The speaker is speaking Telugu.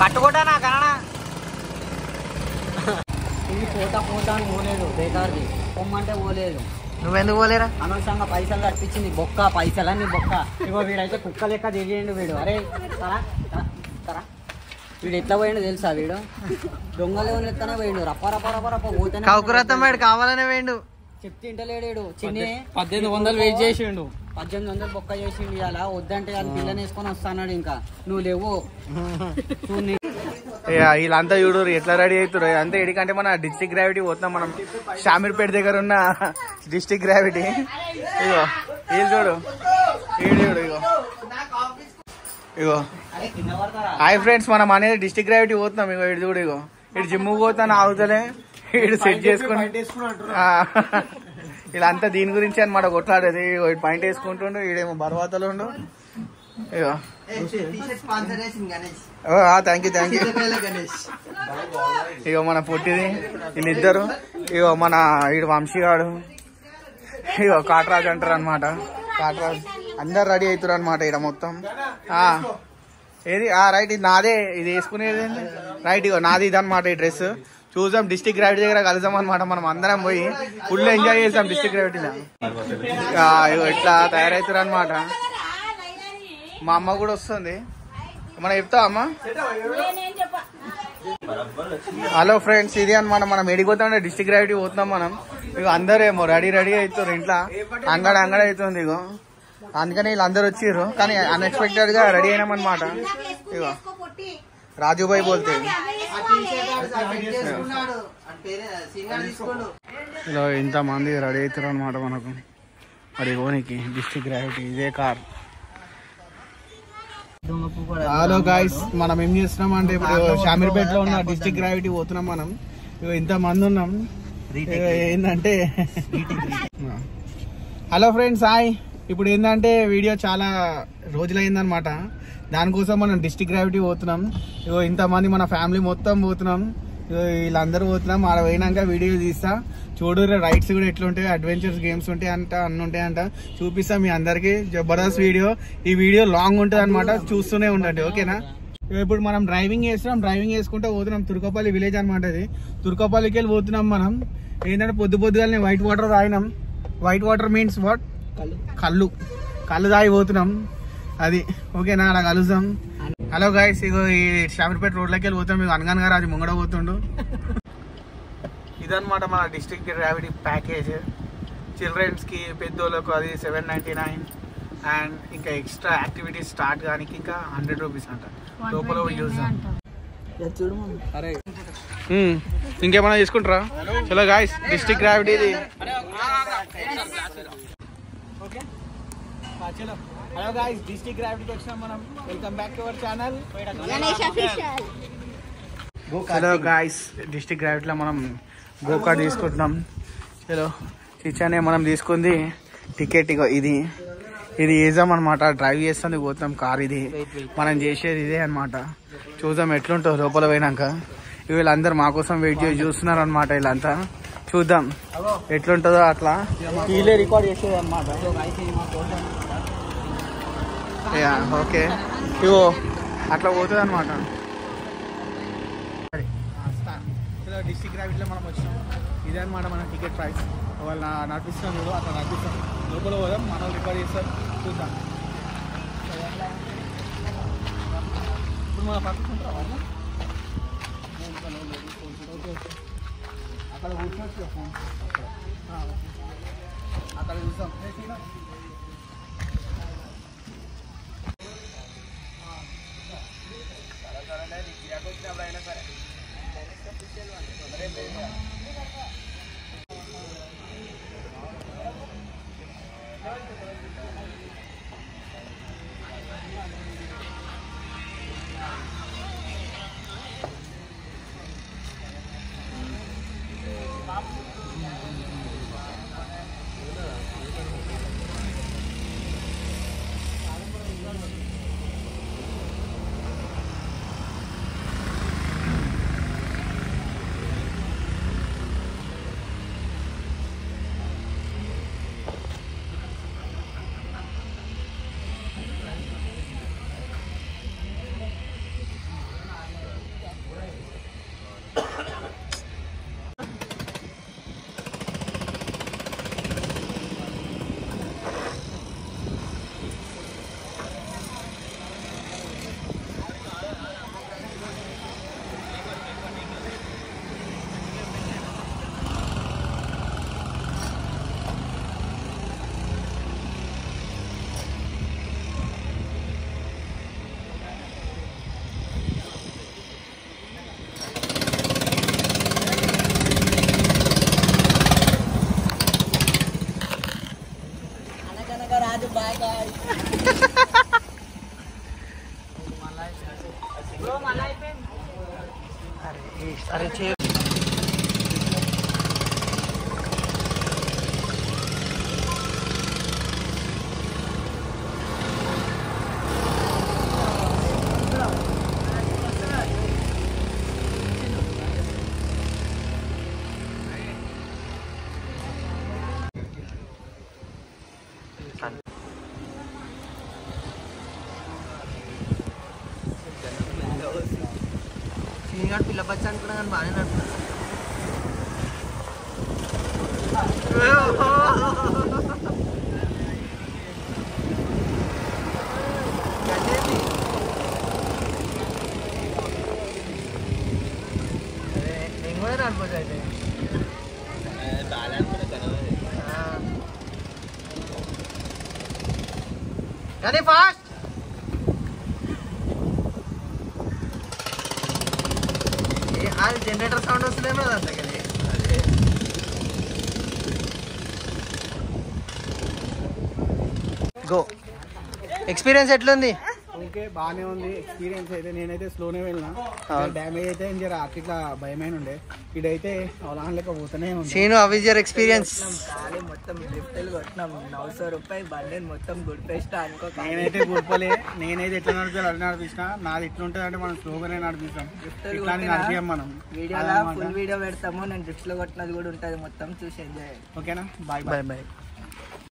కట్టుకుంటా నా కన్నా ఇది పోతా అని పోలేదు, బేకార్ది పొమ్మంటే పోలేదు. నువ్వెందుకు పోలేరా? అనవసరంగా పైసలు కట్టించింది బొక్క, పైసలన్నీ బొక్క. ఇగో వీడైతే కుక్క లెక్క తిరిగిండు వీడు. అరే తరా వీడు ఎట్లా పోయిండు తెలుసా? వీడు దొంగలు లెక్కనే పోయిండు. రప్ప పోతే కౌకురత్తం వాడు కావాలనే పోయిండు. చెప్తే ఇంటలేడు. చిన్ని 1800 వెయిట్ చేసిండు. 1800 బొక్క చేసిండు. ఇలా వద్దంటే అది పిల్లని వేసుకొని వస్తాడు. ఇంకా నువ్వు లేవు వీళ్ళంతా చూడు ఎట్లా రెడీ అవుతారు అంతే. ఎందుకంటే మన డిస్ట్రిక్ట్ గ్రావిటీ పోతున్నాం మనం. షామీర్పేట దగ్గర ఉన్న డిస్ట్రిక్ట్ గ్రావిటీ. ఇగో వీళ్ళు చూడు, ఇగో హాయ్ ఫ్రెండ్స్, మనం అనేది డిస్ట్రిక్ట్ గ్రావిటీ పోతున్నాం. ఇగో ఇటు చూడు, ఇగో ఇటు జిమ్ము పోతాను ఆగుతలే, ఇటు సెట్ చేసుకుని వీళ్ళంతా దీని గురించి అనమాట కొట్లాడేది. ఇటు పాయింట్ వేసుకుంటుండు, ఈడేమో బర్వాతలు ఉండు. ఇగో థ్యాంక్ యూ. ఇగో మన పొట్టిది వీళ్ళిద్దరు. ఇగో మన ఈడు వంశీగాడు, ఇగో కాటరాజ్ అంటారు అనమాట. కాటరాజ్ అందరు రెడీ అవుతారు అనమాట ఇక్కడ మొత్తం. ఏది రైట్, ఇది నాదే, ఇది వేసుకునేది రైట్. ఇగో నాది ఇది అనమాట ఈ డ్రెస్. చూసాం డిస్ట్రిక్ట్ గ్రావిటీ దగ్గర కలుసాం అనమాట. మనం అందరం పోయి ఫుల్ ఎంజాయ్ చేసాం డిస్ట్రిక్ట్ గ్రావిటీలో. ఇగో ఇట్లా తయారవుతారు అనమాట. మా అమ్మ కూడా వస్తుంది, మనం చెప్తావా అమ్మ? హలో ఫ్రెండ్స్, ఇది అనమాట మనం ఎడిపోతాం డిస్ట్రిక్ట్ గ్రావిటీ పోతున్నాం మనం. ఇక అందరేమో రెడీ అవుతారు, ఇంట్లో అంగడ అవుతుంది. ఇగో అందుకని వీళ్ళందరూ వచ్చిర్రు, కానీ అన్ఎక్స్పెక్టెడ్ గా రెడీ అయినామన్నమాట. ఇగో రాజుభాయ్ బోల్తే ఇలా ఇంతమంది రెడీ అవుతారు అనమాట మనకు. మరి ఓనికి డిస్ట్రిక్ట్ గ్రావిటీ ఇదే కార్. హలో గాయ్స్, మనం ఏం చేస్తున్నాం అంటే ఇప్పుడు షామీర్పేటలో ఉన్న డిస్ట్రిక్ట్ గ్రావిటీ పోతున్నాం మనం. ఇంత మంది ఉన్నాం. ఏంటంటే హలో ఫ్రెండ్స్ హాయ్. ఇప్పుడు ఏంటంటే వీడియో చాలా రోజులైందనమాట. దానికోసం మనం డిస్ట్రిక్ట్ గ్రావిటీ పోతున్నాం. ఇగో ఇంతమంది మన ఫ్యామిలీ మొత్తం పోతున్నాం. వీళ్ళందరూ పోతున్నాం. ఆడ పోయినాక వీడియో తీస్తా చూడు. రైడ్స్ కూడా ఎట్లుంటాయి, అడ్వెంచర్స్ గేమ్స్ ఉంటాయి అంట, అన్ని ఉంటాయంట, చూపిస్తా మీ అందరికి. జబర్దస్త్ వీడియో. ఈ వీడియో లాంగ్ ఉంటుంది అనమాట, చూస్తూనే ఉండండి ఓకేనా. ఇప్పుడు మనం డ్రైవింగ్ చేస్తున్నాం, డ్రైవింగ్ చేసుకుంటూ పోతున్నాం. తుర్కపల్లి విలేజ్ అనమాట ఇది. తుర్కపల్లికి వెళ్ళి పోతున్నాం మనం. ఏంటంటే పొద్దుగానే వైట్ వాటర్ తాగినాం. White water means what? కళ్ళు తాగి పోతున్నాం అది ఓకేనా. అలా కలుద్దాం. హలో గైస్, ఇగో ఈ షామీర్పేట రోడ్లోకి వెళ్ళి పోతాం. మీకు అనగానే గారు అది ముంగడ పోతుండు. ఇదనమాట మన డిస్ట్రిక్ట్ గ్రావిటీ ప్యాకేజ్. చిల్డ్రన్స్ కి పెద్దోళ్ళకు అది 799 అండ్ ఇంకా ఎక్స్ట్రా యాక్టివిటీస్ స్టార్ట్ కానీ ఇంకా 100 రూపీస్ అంట. లోపల చూద్దాం. ఇంకేమైనా తీసుకుంటారా? చలో గాయస్, డిస్ట్రిక్ట్ గ్రావిటీ ఇది. హలో గాయస్, డిస్ట్రిక్ట్ గ్రావిటీకి వచ్చినాం మనం. Welcome back to our channel Ganesh official. Hello guys, district గ్రావిటీలో మనం గోకా తీసుకుంటున్నాం. చలో ఇచ్చానే మనం తీసుకుంది టికెట్. ఇగో ఇది వేసాం అనమాట. డ్రైవ్ చేస్తుంది పోతాం కార్. ఇది మనం చేసేది ఇదే అనమాట. చూద్దాం ఎట్లుంటుందో లోపల పోయినాక. వీళ్ళందరూ మా కోసం వెయిట్ చేసి చూస్తున్నారు అనమాట. వీళ్ళంతా చూద్దాం ఎట్లుంటుందో అట్లా. వీళ్ళే రికార్డ్ చేసేది అనమాట. ఓకే, ఇగో అట్లా పోతుంది అనమాట. డిస్ట్రిక్ట్ గ్రావిటీలో మనం వచ్చినాం. ఇదే అనమాట మన టికెట్ ప్రైస్. వాళ్ళు నడిపిస్తాం చూడు, అట్లా నడిపిస్తాం. లోపల పోదాం, మనం రికార్డ్ చేస్తాం, చూద్దాం. ఇప్పుడు మన పట్టుకుంటారా అక్కడ కూర్చోవచ్చు. అక్కడ చూస్తాం. అరే చే సీనిగాడు పిల్ల బచ్చ అనుకున్నా కానీ బాగానే నడుపుతున్నా. నేను కూడా నడిపోతా అయితే కానీ ఫాస్ట్ అది జనరేటర్ సౌండ్ వస్తుందేమో అదంతా కానీ గో ఎక్స్పీరియన్స్ ఎట్లుంది? ఓకే బాగానే ఉంది ఎక్స్పీరియన్స్ అయితే. నేనైతే స్లోనే వెళ్ళినా, డ్యామేజ్ అయితే జర అట్లా భయమైన ఉండే. ఇదైతే అవలాహన లెక్క పోతూనే ఉంది. Seenu how is your experience? ఖాళీ మొత్తం లిఫ్ట్లు కొట్టినాం, 900 రూపాయలు బండిని మొత్తం గుడిపేస్తా అనుకో. నేనైతే గుర్పలే, నేనైతే ఎట్లా నడిపి అది నడిపిస్తున్నా. నాది ఎట్లుంటుంది అంటే మనం స్లోగానే నడిపిస్తాం, ఇట్లా నడిపిస్తాం మనం. వీడియోలో ఫుల్ వీడియో పెడతాము, నేను డ్రిఫ్ట్లో కొట్టినది కూడా ఉంటుంది, మొత్తం చూసి ఎంజాయ్. ఓకేనా? Bye bye bye.